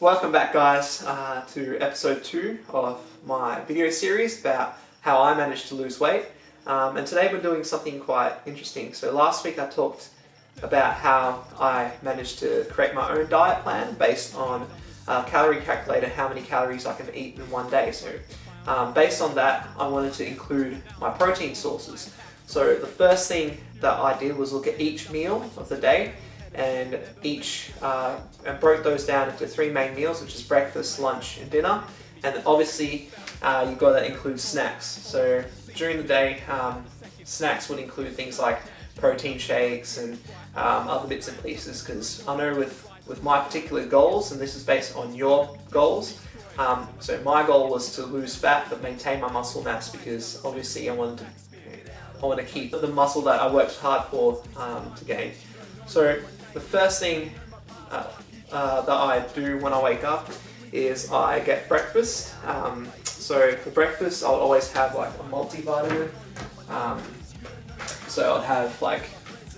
Welcome back guys to episode 2 of my video series about how I managed to lose weight, and today we're doing something quite interesting. So last week I talked about how I managed to create my own diet plan based on a calorie calculator, how many calories I can eat in one day. So based on that I wanted to include my protein sources. So the first thing that I did was look at each meal of the day and broke those down into 3 main meals, which is breakfast, lunch and dinner. And then obviously you've got to include snacks. So during the day, snacks would include things like protein shakes and other bits and pieces, because I know with my particular goals, and this is based on your goals, so my goal was to lose fat but maintain my muscle mass, because obviously I want to keep the muscle that I worked hard for to gain. So the first thing that I do when I wake up is I get breakfast. So for breakfast I'll always have like a multivitamin. So I'll have like,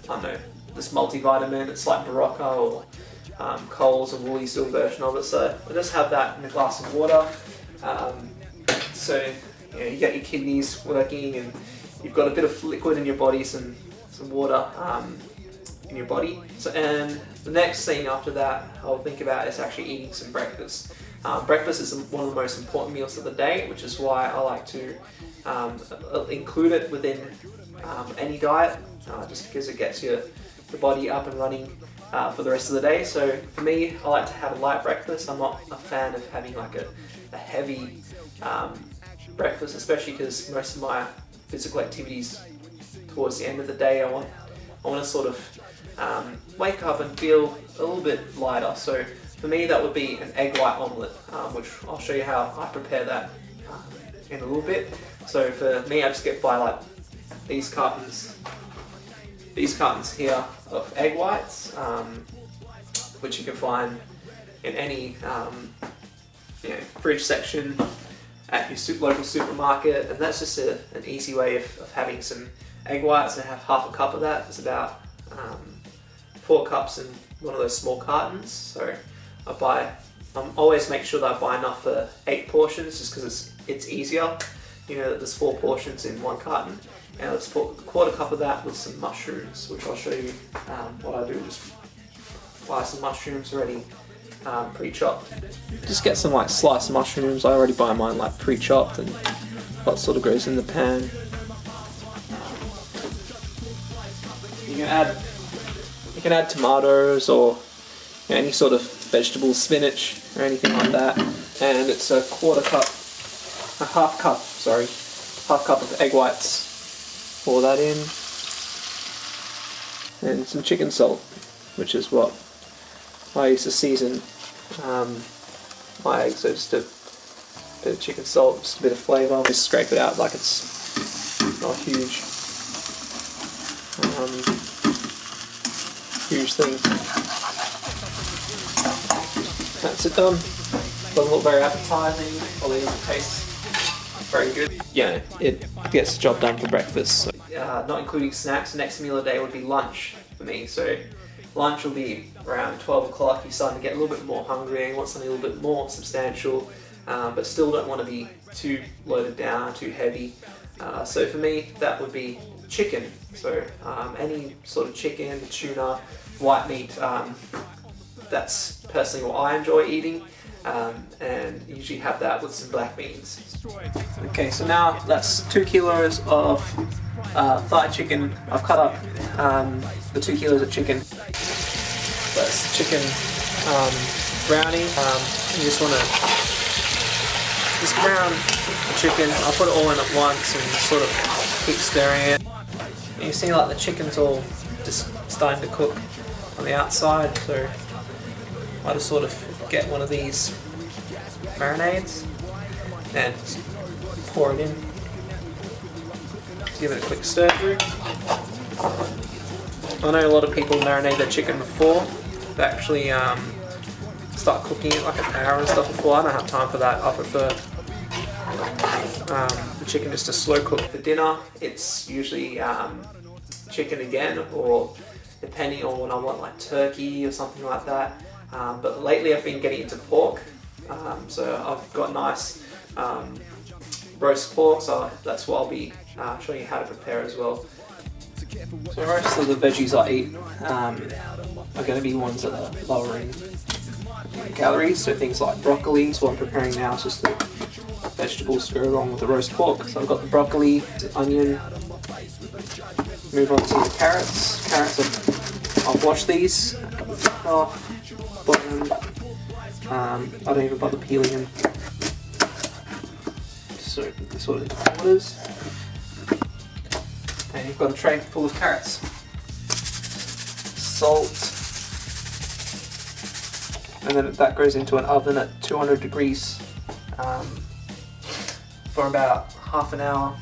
I don't know, this multivitamin, it's like Barocca or Coles or Woolies little version of it. So I just have that in a glass of water. So you get your kidneys working and you've got a bit of liquid in your body, some water in your body. So, and the next thing after that I'll think about is actually eating some breakfast. Breakfast is one of the most important meals of the day, which is why I like to include it within any diet, just because it gets your body up and running for the rest of the day. So for me, I like to have a light breakfast. I'm not a fan of having like a heavy breakfast, especially because most of my physical activities towards the end of the day, I want to sort of wake up and feel a little bit lighter. So for me that would be an egg white omelette, which I'll show you how I prepare that in a little bit. So for me I just get by like these cartons here of egg whites, which you can find in any fridge section at your local supermarket, and that's just an easy way of having some egg whites. And have half a cup of that. It's about 4 cups in one of those small cartons. So I always make sure that I buy enough for 8 portions, just because it's easier. You know that there's 4 portions in one carton. And let's put a quarter cup of that with some mushrooms, which I'll show you what I do. Just buy some mushrooms already pre-chopped. Just get some like sliced mushrooms. I already buy mine like pre-chopped, and that sort of goes in the pan. You can add tomatoes or any sort of vegetable, spinach or anything like that. And it's a half cup of egg whites. Pour that in. And some chicken salt, which is what I use to season my eggs. So just a bit of chicken salt, just a bit of flavour. Just scrape it out like it's not huge. Huge thing. That's it done. Doesn't look very appetizing, probably doesn't taste very good. Yeah, it gets the job done for breakfast. So, not including snacks, the next meal of the day would be lunch for me. So lunch will be around 12 o'clock. You're starting to get a little bit more hungry and want something a little bit more substantial, but still don't want to be too loaded down, too heavy. So for me, that would be chicken. So any sort of chicken, tuna, white meat, that's personally what I enjoy eating, and usually have that with some black beans. Okay, so now that's 2 kilos of thigh chicken. I've cut up the 2 kilos of chicken. That's chicken brownie. You just want to brown the chicken. I'll put it all in at once and sort of keep stirring it. And you see like the chicken's all just starting to cook on the outside, so I just sort of get one of these marinades and pour it in. Give it a quick stir through. I know a lot of people marinate their chicken before they actually start cooking it, like an hour and stuff before. I don't have time for that. I prefer the chicken just to slow cook. For dinner, it's usually chicken again, or depending on when I want like turkey or something like that, but lately I've been getting into pork. So I've got nice roast pork, so that's what I'll be showing you how to prepare as well. So most of the veggies I eat are going to be ones that are lower in calories, so things like broccoli. So what I'm preparing now is just the vegetables to go along with the roast pork. So I've got the broccoli, the onion, move on to the carrots. I've washed these, off, bottom. I don't even bother peeling them. So sort of quarters. And you've got a tray full of carrots, salt, and then that goes into an oven at 200 degrees for about half an hour.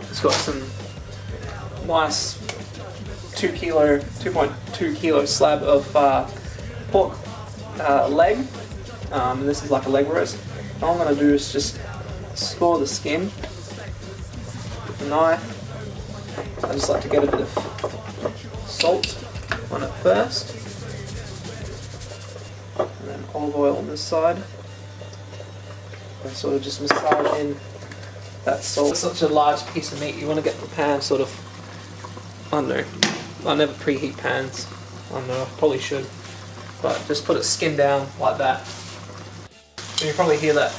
It's got some nice 2.2 kilo slab of pork leg, and this is like a leg roast. All I'm going to do is just score the skin with a knife. I just like to get a bit of salt on it first, and then olive oil on this side, and sort of just massage in that salt. It's such a large piece of meat, you want to get the pan sort of, I don't know, I never preheat pans, I don't know, I probably should, but just put it skin down like that. So you probably hear that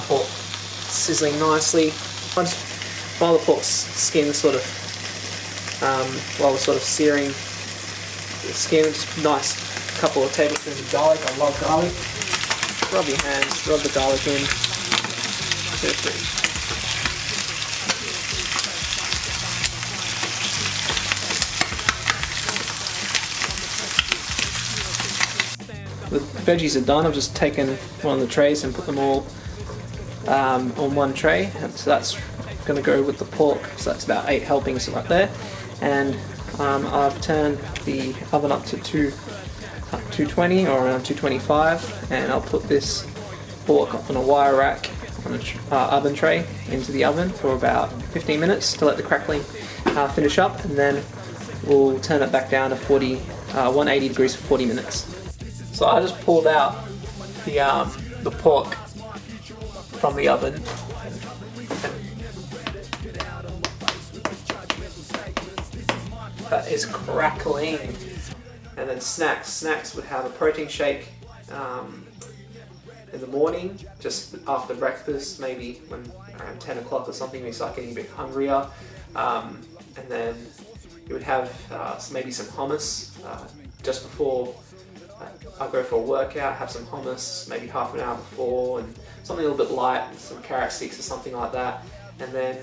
pork sizzling nicely. While the pork skin sort of, while we're sort of searing the skin, just nice couple of tablespoons of garlic. I love garlic. Rub your hands, rub the garlic in. The veggies are done. I've just taken one of the trays and put them all on one tray, and so that's going to go with the pork, so that's about 8 helpings right there. And I've turned the oven up to 220 or around 225, and I'll put this pork up on a wire rack on an oven tray into the oven for about 15 minutes to let the crackling finish up, and then we'll turn it back down to 180 degrees for 40 minutes. So I just pulled out the pork from the oven. That is crackling. And then snacks would have a protein shake in the morning, just after breakfast, maybe when around 10 o'clock or something we start getting a bit hungrier. And then you would have maybe some hummus just before I go for a workout, have some hummus maybe half an hour before, and something a little bit light, some carrot sticks or something like that. And then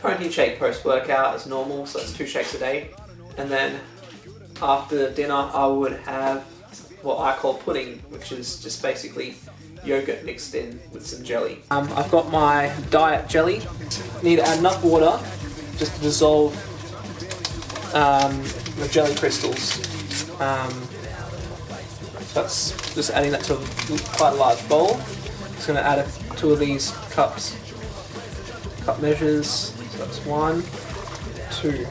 protein shake post-workout as normal, so it's 2 shakes a day. And then after dinner I would have what I call pudding, which is just basically yogurt mixed in with some jelly. I've got my diet jelly. Need to add enough water just to dissolve the jelly crystals. That's just adding that to quite a large bowl. Just going to add 2 of these cup measures. So that's 1, 2.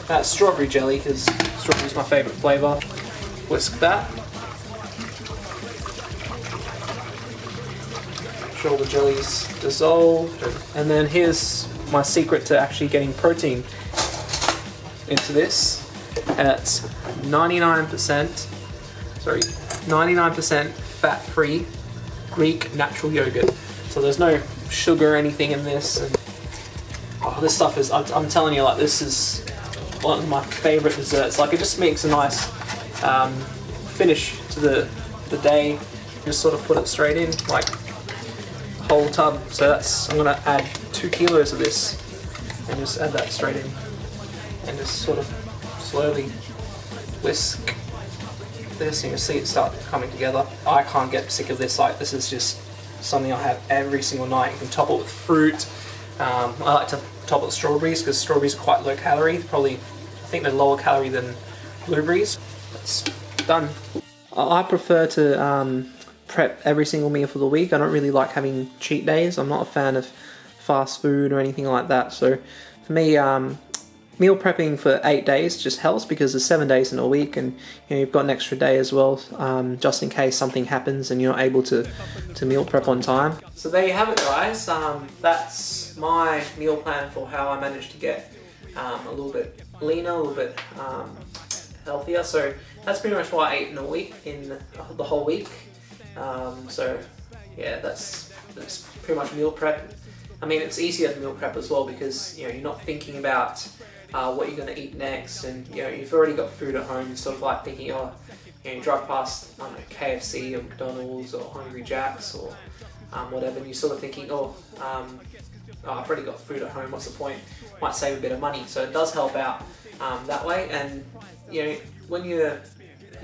That's strawberry jelly, because strawberry is my favourite flavour. Whisk that. Make sure all the jelly's dissolved. And then here's my secret to actually getting protein into this. At 99% fat-free Greek natural yogurt. So there's no sugar or anything in this. And this stuff is, I'm telling you, like, this is one of my favourite desserts. Like, it just makes a nice finish to the day. Just sort of put it straight in, like whole tub. So I'm gonna add 2 kilos of this and just add that straight in and just sort of slowly whisk this, and you'll see it start coming together. I can't get sick of this. Like, this is just something I have every single night. You can top it with fruit. I like to top it with strawberries because strawberries are quite low calorie. Probably, I think they're lower calorie than blueberries. It's done. I prefer to prep every single meal for the week. I don't really like having cheat days. I'm not a fan of fast food or anything like that. So for me, meal prepping for 8 days just helps because there's 7 days in a week, and you've got an extra day as well, just in case something happens and you're not able to meal prep on time. So there you have it, guys. That's my meal plan for how I managed to get a little bit leaner, a little bit healthier. So that's pretty much what I ate in a week, in the whole week. So yeah, that's pretty much meal prep. I mean, it's easier to meal prep as well because you're not thinking about what you're going to eat next, and you've already got food at home. Instead of like thinking, you drive past, I don't know, KFC or McDonald's or Hungry Jack's or whatever, and you're sort of thinking, I've already got food at home. What's the point? Might save a bit of money. So it does help out that way. And when you're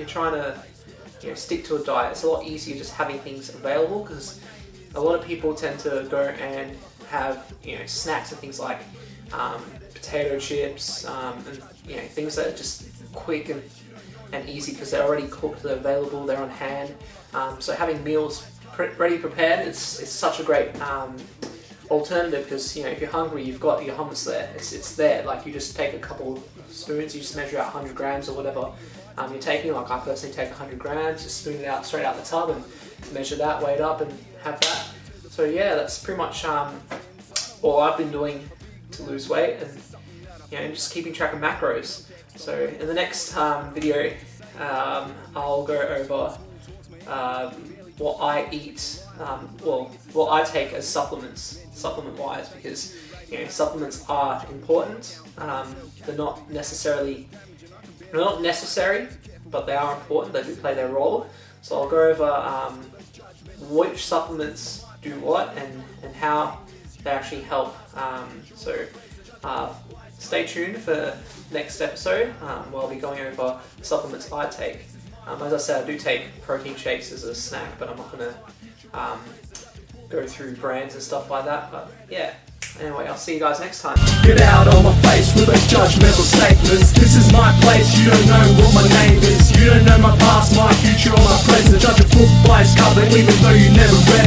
trying to stick to a diet, it's a lot easier just having things available, because a lot of people tend to go and have snacks and things like potato chips and things that are just quick and easy because they're already cooked, they're available, they're on hand. So having meals ready prepared, it's such a great alternative, because if you're hungry, you've got your hummus there. It's there. Like, you just take a couple spoons, you just measure out 100 grams or whatever you're taking. Like, I personally take 100 grams, just spoon it out straight out the tub and measure that, weigh it up, and have that. So yeah, that's pretty much all I've been doing to lose weight, and just keeping track of macros. So in the next video, I'll go over what I eat, what I take as supplements, supplement-wise, because supplements are important. They're not necessary, but they are important. They do play their role. So I'll go over which supplements do what and how they actually help. So stay tuned for next episode, where I'll be going over supplements I take. As I said, I do take protein shakes as a snack, but I'm not going to go through brands and stuff like that. But yeah, anyway, I'll see you guys next time. Get out on my face with those judgmental statements. This is my place, you don't know what my name is. You don't know my past, my future, or my present. Judge a book by its cover, even though you never read it.